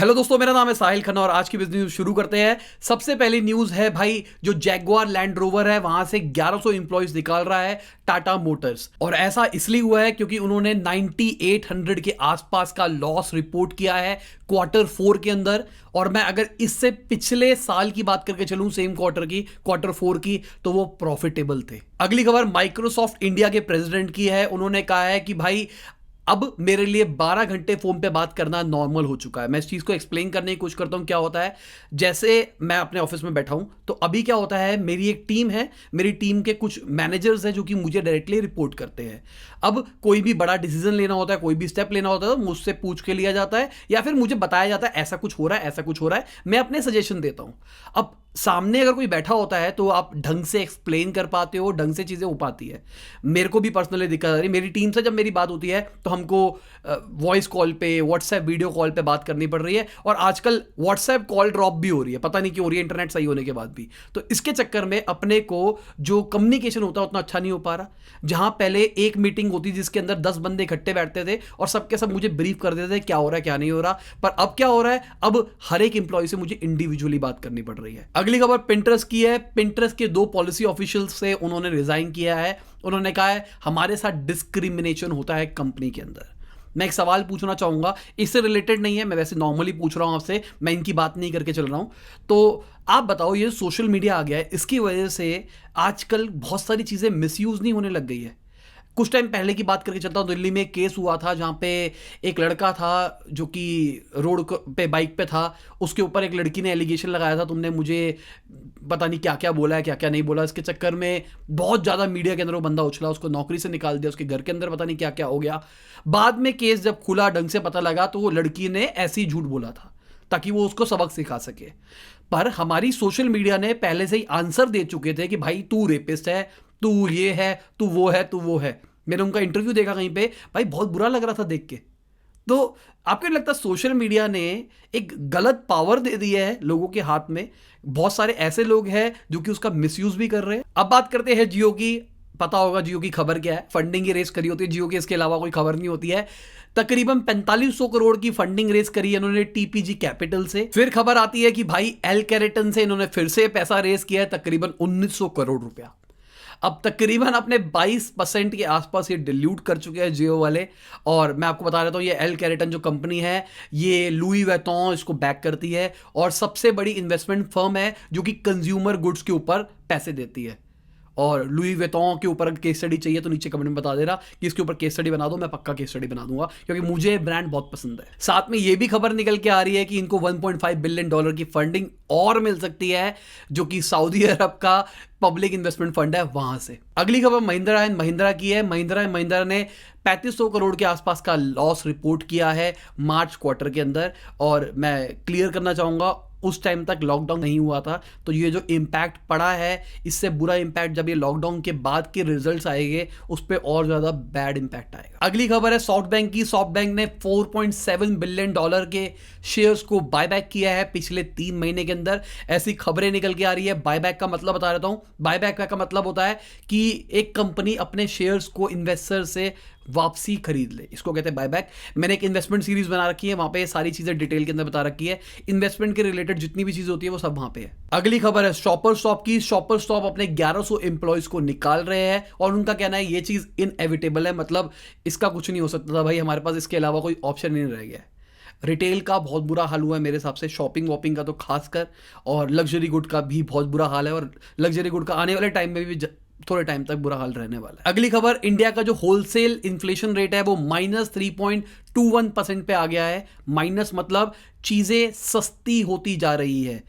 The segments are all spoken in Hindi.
हेलो दोस्तों, मेरा नाम है साहिल खन्ना और आज की बिजनेस न्यूज शुरू करते हैं। सबसे पहली न्यूज है भाई, जो जैगुआर लैंड रोवर है वहां से 1100 इंप्लॉइज निकाल रहा है टाटा मोटर्स। और ऐसा इसलिए हुआ है क्योंकि उन्होंने 9800 के आसपास का लॉस रिपोर्ट किया है Q4 के अंदर। और मैं अगर इससे पिछले साल की बात करके चलूं, सेम क्वार्टर की, Q4 की, तो वो प्रॉफिटेबल थे। अगली खबर माइक्रोसॉफ्ट इंडिया के प्रेसिडेंट की है। उन्होंने कहा है कि भाई अब मेरे लिए 12 घंटे फोन पे बात करना नॉर्मल हो चुका है। मैं इस चीज को एक्सप्लेन करने की कोशिश करता हूं। क्या होता है, जैसे मैं अपने ऑफिस में बैठा हूं तो अभी क्या होता है, मेरी एक टीम है, मेरी टीम के कुछ मैनेजर्स हैं जो कि मुझे डायरेक्टली रिपोर्ट करते हैं। अब कोई भी बड़ा डिसीजन लेना होता है, कोई भी स्टेप लेना होता है, तो मुझसे पूछ के लिया जाता है या फिर मुझे बताया जाता है ऐसा कुछ हो रहा है, ऐसा कुछ हो रहा है, मैं अपने सजेशन देता हूं। अब सामने अगर कोई बैठा होता है तो आप ढंग से एक्सप्लेन कर पाते हो, ढंग से चीजें हो पाती है। मेरे को भी पर्सनली दिक्कत आ रही है, मेरी टीम से जब मेरी बात होती है तो हमको वॉइस कॉल पे, व्हाट्सएप वीडियो कॉल पे बात करनी पड़ रही है। और आजकल व्हाट्सएप कॉल ड्रॉप भी हो रही है, पता नहीं क्यों हो रही है, इंटरनेट सही होने के बाद भी। तो इसके चक्कर में अपने को जो कम्युनिकेशन होता है उतना अच्छा नहीं हो पा रहा। जहां पहले एक मीटिंग होती जिसके अंदर 10 बंदे इकट्ठे बैठते थे और सबके सब मुझे ब्रीफ कर देते थे क्या हो रहा है क्या नहीं हो रहा, पर अब क्या हो रहा है, अब हर एक इंप्लॉय से मुझे इंडिविजुअली बात करनी पड़ रही है। अगली खबर पिंटरेस्ट की है। पिंटरेस्ट के 2 पॉलिसी ऑफिशियल्स से उन्होंने रिजाइन किया है। उन्होंने कहा है हमारे साथ डिस्क्रिमिनेशन होता है कंपनी के अंदर। मैं एक सवाल पूछना चाहूंगा, इससे रिलेटेड नहीं है, मैं वैसे नॉर्मली पूछ रहा हूं आपसे, मैं इनकी बात नहीं करके चल रहा हूं। तो आप बताओ, ये सोशल मीडिया आ गया है, इसकी वजह से आजकल बहुत सारी चीजें मिसयूज नहीं होने लग गई है। कुछ टाइम पहले की बात करके चलता हूँ, दिल्ली में एक केस हुआ था जहाँ पे एक लड़का था जो कि रोड पे बाइक पे था। उसके ऊपर एक लड़की ने एलिगेशन लगाया था, तुमने मुझे पता नहीं क्या क्या बोला है, क्या क्या नहीं बोला। इसके चक्कर में बहुत ज़्यादा मीडिया के अंदर वो बंदा उछला, उसको नौकरी से निकाल दिया, उसके घर के अंदर पता नहीं क्या क्या हो गया। बाद में केस जब खुला, ढंग से पता लगा, तो वो लड़की ने ऐसे ही झूठ बोला था ताकि वो उसको सबक सिखा सके। पर हमारी सोशल मीडिया ने पहले से ही आंसर दे चुके थे कि भाई तू रेपिस्ट है, तू ये है, तू वो है, तू वो है। मैंने उनका इंटरव्यू देखा कहीं पे, भाई बहुत बुरा लग रहा था देख के। तो आपको नहीं लगता सोशल मीडिया ने एक गलत पावर दे दी है लोगों के हाथ में? बहुत सारे ऐसे लोग हैं जो कि उसका मिसयूज भी कर रहे हैं। अब बात करते हैं जियो की। पता होगा जियो की खबर क्या है, फंडिंग की रेस करी होती है जियो की, इसके अलावा कोई खबर नहीं होती है। तकरीबन 4500 करोड़ की फंडिंग रेस करी है इन्होंने टीपीजी कैपिटल से। फिर खबर आती है कि भाई एल कैरेटन से इन्होंने फिर से पैसा रेस किया है, तकरीबन 1900 करोड़ रुपया। अब तकरीबन अपने 22% के आसपास ये डिल्यूट कर चुके हैं जियो वाले। और मैं आपको बता देता हूँ, ये एल कैरेटन जो कंपनी है, ये लुई वैटॉन इसको बैक करती है और सबसे बड़ी इन्वेस्टमेंट फर्म है जो कि कंज्यूमर गुड्स के ऊपर पैसे देती है। और लुई वेतों के ऊपर केस स्टडी चाहिए तो नीचे कमेंट में बता देना कि इसके ऊपर केस स्टडी बना दो, मैं पक्का केस स्टडी बना दूंगा क्योंकि मुझे ब्रांड बहुत पसंद है। साथ में ये भी खबर निकल के आ रही है कि इनको $1.5 बिलियन की फंडिंग और मिल सकती है, जो कि सऊदी अरब का पब्लिक इन्वेस्टमेंट फंड है वहां से। अगली खबर महिंद्रा एंड महिंद्रा की है। महिंद्रा एंड महिंद्रा ने 3500 करोड़ के आसपास का लॉस रिपोर्ट किया है मार्च क्वार्टर के अंदर। और मैं क्लियर करना चाहूंगा, उस टाइम तक लॉकडाउन नहीं हुआ था, तो ये जो इम्पैक्ट पड़ा है, इससे बुरा इम्पैक्ट जब ये लॉकडाउन के बाद के रिजल्ट्स आएंगे उस पर और ज्यादा बैड इम्पैक्ट आएगा। अगली खबर है सॉफ्ट बैंक की। सॉफ्ट बैंक ने $4.7 बिलियन के शेयर्स को बायबैक किया है पिछले 3 महीने के अंदर। ऐसी खबरें निकल के आ रही है। बायबैक का मतलब बता देता हूं। बायबैक का मतलब होता है कि एक कंपनी अपने शेयर्स को इन्वेस्टर से वापसी खरीद ले, इसको कहते हैं बायबैक। मैंने एक इन्वेस्टमेंट सीरीज बना रखी है, वहां पे सारी चीजें डिटेल के अंदर बता रखी है। इन्वेस्टमेंट के रिलेटेड जितनी भी चीजें होती है वो सब वहां पे है। अगली खबर है शॉपर स्टॉप की। शॉपर स्टॉप अपने 1100 एम्प्लॉयज को निकाल रहे हैं और उनका कहना है ये चीज इनएविटेबल है, मतलब इसका कुछ नहीं हो सकता था भाई, हमारे पास इसके अलावा कोई ऑप्शन नहीं रह गया है। रिटेल का बहुत बुरा हाल हुआ है मेरे हिसाब से, शॉपिंग वॉपिंग का तो खासकर, और लग्जरी गुड का भी बहुत बुरा हाल है। और लग्जरी गुड का आने वाले टाइम में भी थोड़े टाइम तक बुरा हाल रहने वाला है। अगली खबर, इंडिया का जो होलसेल इन्फ्लेशन रेट है वो -3.21% पे आ गया है। माइनस मतलब चीजें सस्ती होती जा रही है,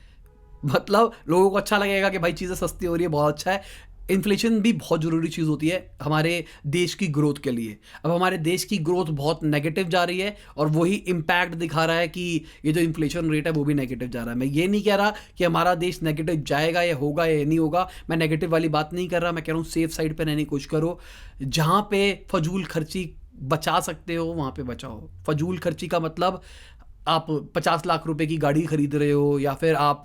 मतलब लोगों को अच्छा लगेगा कि भाई चीजें सस्ती हो रही है, बहुत अच्छा है। इन्फ्लेशन भी बहुत ज़रूरी चीज़ होती है हमारे देश की ग्रोथ के लिए। अब हमारे देश की ग्रोथ बहुत नेगेटिव जा रही है और वही इम्पैक्ट दिखा रहा है कि ये जो इन्फ्लेशन रेट है वो भी नेगेटिव जा रहा है। मैं ये नहीं कह रहा कि हमारा देश नेगेटिव जाएगा या होगा या नहीं होगा, मैं नेगेटिव वाली बात नहीं कर रहा। मैं कह रहा हूँ सेफ साइड पर रहने की कोशिश करो। जहाँ पे फजूल खर्ची बचा सकते हो वहाँ पे बचाओ। फजूल खर्ची का मतलब आप 50 लाख रुपए की गाड़ी खरीद रहे हो या फिर आप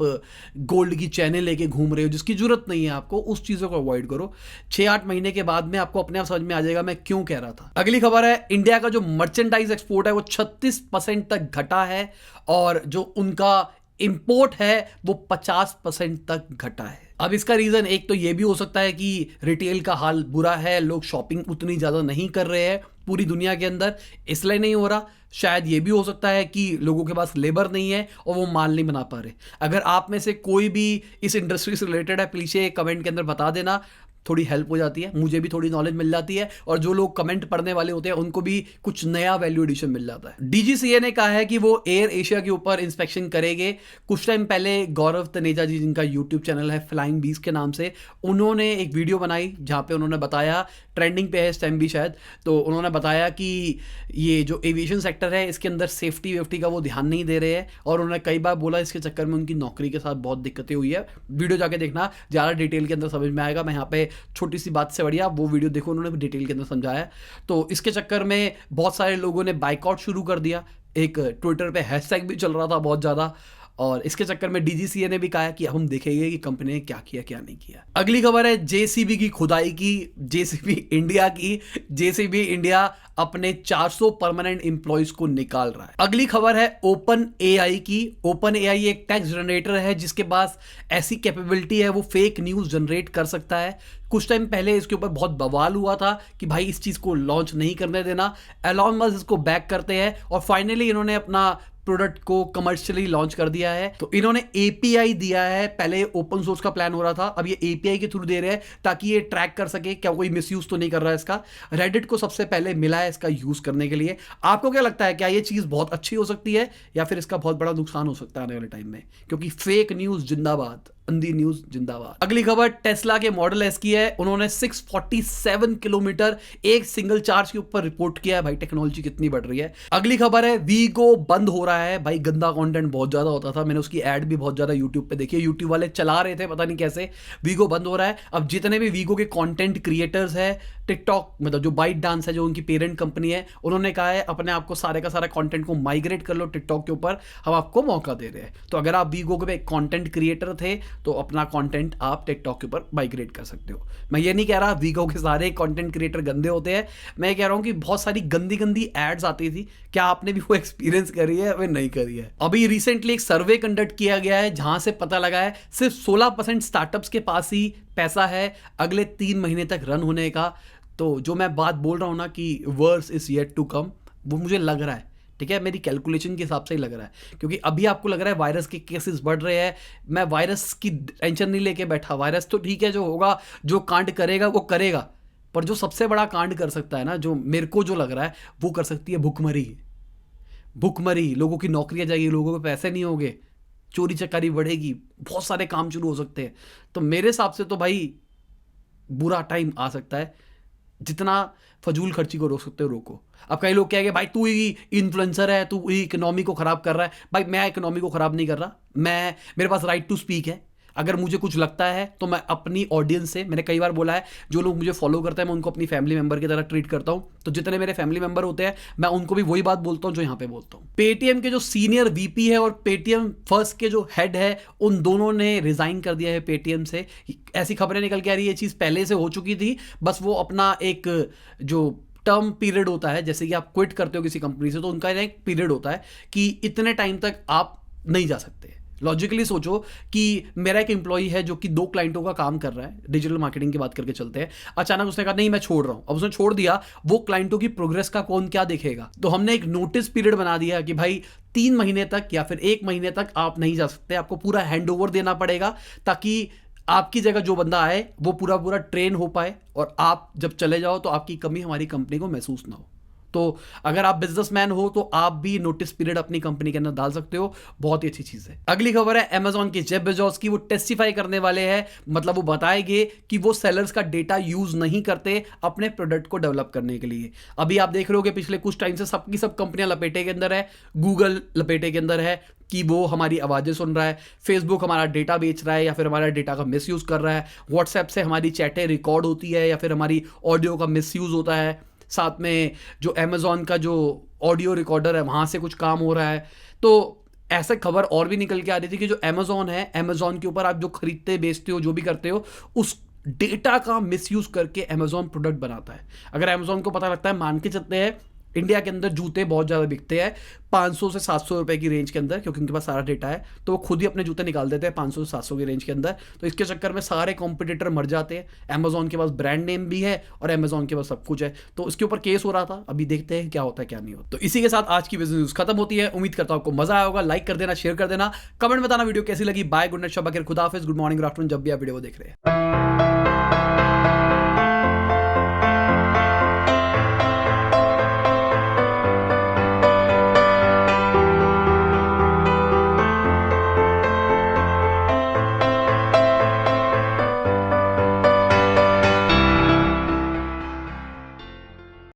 गोल्ड की चैनें लेके घूम रहे हो जिसकी जरूरत नहीं है आपको, उस चीज़ों को अवॉइड करो। 6-8 महीने के बाद में आपको अपने आप समझ में आ जाएगा मैं क्यों कह रहा था। अगली खबर है, इंडिया का जो मर्चेंडाइज एक्सपोर्ट है वो 36% तक घटा है और जो उनका इंपोर्ट है वो 50% तक घटा है। अब इसका रीजन एक तो ये भी हो सकता है कि रिटेल का हाल बुरा है, लोग शॉपिंग उतनी ज्यादा नहीं कर रहे हैं पूरी दुनिया के अंदर, इसलिए नहीं हो रहा। शायद ये भी हो सकता है कि लोगों के पास लेबर नहीं है और वो माल नहीं बना पा रहे। अगर आप में से कोई भी इस इंडस्ट्री से रिलेटेड है, प्लीज कमेंट के अंदर बता देना, थोड़ी हेल्प हो जाती है, मुझे भी थोड़ी नॉलेज मिल जाती है और जो लोग कमेंट पढ़ने वाले होते हैं उनको भी कुछ नया वैल्यू एडिशन मिल जाता है। डीजीसीए ने कहा है कि वो एयर एशिया के ऊपर इंस्पेक्शन करेंगे। कुछ टाइम पहले गौरव तनेजा जी, जिनका यूट्यूब चैनल है फ्लाइंग बीस के नाम से, उन्होंने एक वीडियो बनाई जहाँ पे उन्होंने बताया, ट्रेंडिंग पे है इस टाइम भी शायद, तो उन्होंने बताया कि ये जो एविएशन सेक्टर है इसके अंदर सेफ्टी वेफ्टी का वो ध्यान नहीं दे रहे हैं और उन्होंने कई बार बोला इसके चक्कर में उनकी नौकरी के साथ बहुत दिक्कतें हुई है। वीडियो जाके देखना, ज़्यादा डिटेल के अंदर समझ में आएगा। मैं यहाँ पे छोटी सी बात से बढ़िया वो वीडियो देखो, उन्होंने डिटेल के अंदर समझाया। तो इसके चक्कर में बहुत सारे लोगों ने बाइकआउट शुरू कर दिया, एक ट्विटर पे हैशटैग भी चल रहा था बहुत ज़्यादा, और इसके चक्कर में डीजीसीए ने भी कहा कि अब हम देखेंगे कि कंपनी ने क्या किया क्या नहीं किया। अगली खबर है जेसीबी की खुदाई की, जेसीबी इंडिया की। जेसीबी इंडिया अपने 400 परमानेंट एम्प्लॉयज को निकाल रहा है। अगली खबर है ओपन एआई की। ओपन एआई एक टेक्स्ट जनरेटर है जिसके पास ऐसी कैपेबिलिटी है, वो फेक न्यूज जनरेट कर सकता है। कुछ टाइम पहले इसके ऊपर बहुत बवाल हुआ था कि भाई इस चीज को लॉन्च नहीं करने देना, एलॉन मस्क इसको बैक करते हैं और फाइनली इन्होंने अपना प्रोडक्ट को कमर्शियली लॉन्च कर दिया है। तो इन्होंने एपीआई दिया है, पहले ओपन सोर्स का प्लान हो रहा था, अब ये एपीआई के थ्रू दे रहे हैं ताकि ये ट्रैक कर सके क्या कोई मिसयूज तो नहीं कर रहा है इसका। रेडिट को सबसे पहले मिला है इसका यूज करने के लिए। आपको क्या लगता है, क्या ये चीज बहुत अच्छी हो सकती है या फिर इसका बहुत बड़ा नुकसान हो सकता है आने वाले टाइम में? क्योंकि फेक न्यूज जिंदाबाद, अंधी न्यूज जिंदाबाद। अगली खबर टेस्ला के मॉडल एस की है। उन्होंने 647 किलोमीटर एक सिंगल चार्ज के ऊपर रिपोर्ट किया है। भाई टेक्नोलॉजी कितनी बढ़ रही है। अगली खबर है वीगो बंद हो रहा है। भाई गंदा कंटेंट बहुत ज्यादा होता था, मैंने उसकी एड भी बहुत ज्यादा यूट्यूब पे देखी है, यूट्यूब वाले चला रहे थे पता नहीं कैसे। वीगो बंद हो रहा है। अब जितने भी वीगो के कंटेंट क्रिएटर्स है, टिकटॉक मतलब जो बाइट डांस है जो उनकी पेरेंट कंपनी है, उन्होंने कहा है अपने आप को सारे का सारा कंटेंट को माइग्रेट कर लो टिकटॉक के ऊपर, हम आपको मौका दे रहे हैं। तो अगर आप वीगो के कंटेंट क्रिएटर थे तो अपना कंटेंट आप टिकटॉक के ऊपर माइग्रेट कर सकते हो। मैं ये नहीं कह रहा वीगो के सारे कंटेंट क्रिएटर गंदे होते हैं, मैं कह रहा हूं कि बहुत सारी गंदी गंदी एड्स आती थी, क्या आपने भी वो एक्सपीरियंस करी है या नहीं करी है? अभी रिसेंटली एक सर्वे कंडक्ट किया गया है जहां से पता लगा है सिर्फ 16% स्टार्टअप्स के पास ही पैसा है अगले 3 महीने तक रन होने का। तो जो मैं बात बोल रहा हूं ना कि worse is yet to come, वो मुझे लग रहा है, ठीक है, मेरी कैलकुलेशन के हिसाब से ही लग रहा है। क्योंकि अभी आपको लग रहा है वायरस के केसेस बढ़ रहे हैं, मैं वायरस की टेंशन नहीं लेके बैठा। वायरस तो ठीक है, जो होगा, जो कांड करेगा वो करेगा, पर जो सबसे बड़ा कांड कर सकता है ना, जो मेरे को जो लग रहा है, वो कर सकती है भुखमरी। भुखमरी, लोगों की नौकरियां जाएगी, लोगों के पैसे नहीं होंगे, चोरी चकारी बढ़ेगी, बहुत सारे काम शुरू हो सकते हैं। तो मेरे हिसाब से तो भाई बुरा टाइम आ सकता है। जितना फजूल खर्ची को रोक सकते हो रोको। अब कई लोग कहेंगे भाई तू ही इन्फ्लुएंसर है, तू ही इकोनॉमी को खराब कर रहा है। भाई मैं इकोनॉमी को खराब नहीं कर रहा, मेरे पास राइट टू स्पीक है। अगर मुझे कुछ लगता है तो मैं अपनी ऑडियंस से, मैंने कई बार बोला है, जो लोग मुझे फॉलो करते हैं मैं उनको अपनी फैमिली मेंबर की तरह ट्रीट करता हूं। तो जितने मेरे फैमिली मेंबर होते हैं मैं उनको भी वही बात बोलता हूं जो यहां पे बोलता हूं। पेटीएम के जो सीनियर वीपी है और पेटीएम फर्स्ट के जो हेड है, उन दोनों ने रिजाइन कर दिया है पेटीएम से। ऐसी खबरें निकल के आ रही है, ये चीज पहले से हो चुकी थी, बस वो अपना एक जो टर्म पीरियड होता है, जैसे कि आप क्विट करते हो किसी कंपनी से तो उनका एक पीरियड होता है कि इतने टाइम तक आप नहीं जा सकते। लॉजिकली सोचो कि मेरा एक एम्प्लॉई है जो कि 2 क्लाइंटों का काम कर रहा है, डिजिटल मार्केटिंग की बात करके चलते हैं, अचानक उसने कहा नहीं मैं छोड़ रहा हूं। अब उसने छोड़ दिया, वो क्लाइंटों की प्रोग्रेस का कौन क्या देखेगा? तो हमने एक नोटिस पीरियड बना दिया कि भाई 3 महीने तक या फिर 1 महीने तक आप नहीं जा सकते, आपको पूरा हैंड ओवर देना पड़ेगा ताकि आपकी जगह जो बंदा आए वो पूरा पूरा ट्रेन हो पाए और आप जब चले जाओ तो आपकी कमी हमारी कंपनी को महसूस ना हो। तो अगर आप बिजनेसमैन हो तो आप भी नोटिस पीरियड अपनी कंपनी के अंदर डाल सकते हो, बहुत ही अच्छी चीज है। अगली खबर है अमेजॉन की जेफ बेजोस की। वो टेस्टिफाई करने वाले हैं, मतलब वो बताएंगे कि वो सेलर्स का डेटा यूज नहीं करते अपने प्रोडक्ट को डेवलप करने के लिए। अभी आप देख रहे हो कि पिछले कुछ टाइम से सबकी सब कंपनियां लपेटे के अंदर है, गूगल लपेटे के अंदर है कि वो हमारी आवाजें सुन रहा है, फेसबुक हमारा डेटा बेच रहा है या फिर हमारा डेटा का मिसयूज कर रहा है, व्हाट्सएप से हमारी चैटें रिकॉर्ड होती है या फिर हमारी ऑडियो का मिसयूज होता है, साथ में जो अमेजॉन का जो ऑडियो रिकॉर्डर है वहाँ से कुछ काम हो रहा है। तो ऐसा खबर और भी निकल के आ रही थी कि जो अमेजोन है, अमेजोन के ऊपर आप जो खरीदते बेचते हो, जो भी करते हो, उस डेटा का मिसयूज करके अमेजोन प्रोडक्ट बनाता है। अगर अमेजोन को पता लगता है, मान के चलते हैं इंडिया के अंदर जूते बहुत ज़्यादा बिकते हैं 500 से 700 रुपए की रेंज के अंदर, क्योंकि उनके पास सारा डेटा है, तो वो खुद ही अपने जूते निकाल देते हैं 500 से 700 की रेंज के अंदर। तो इसके चक्कर में सारे कॉम्पिटिटर मर जाते हैं। अमेजोन के पास ब्रांड नेम भी है और अमेजोन के पास सब कुछ है, तो इसके ऊपर केस हो रहा था। अभी देखते हैं क्या होता है क्या नहीं होता। तो इसी के साथ आज की बिजनेस न्यूज खत्म होती है। उम्मीद करता हूं आपको मजा आया होगा। लाइक कर देना, शेयर कर देना, कमेंट बताना वीडियो कैसी लगी। बाय, गुड नाइट, शब बखैर, खुदा हाफिज, गुड मॉर्निंग, आफ्टरनून, जब भी आप वीडियो देख रहे हैं।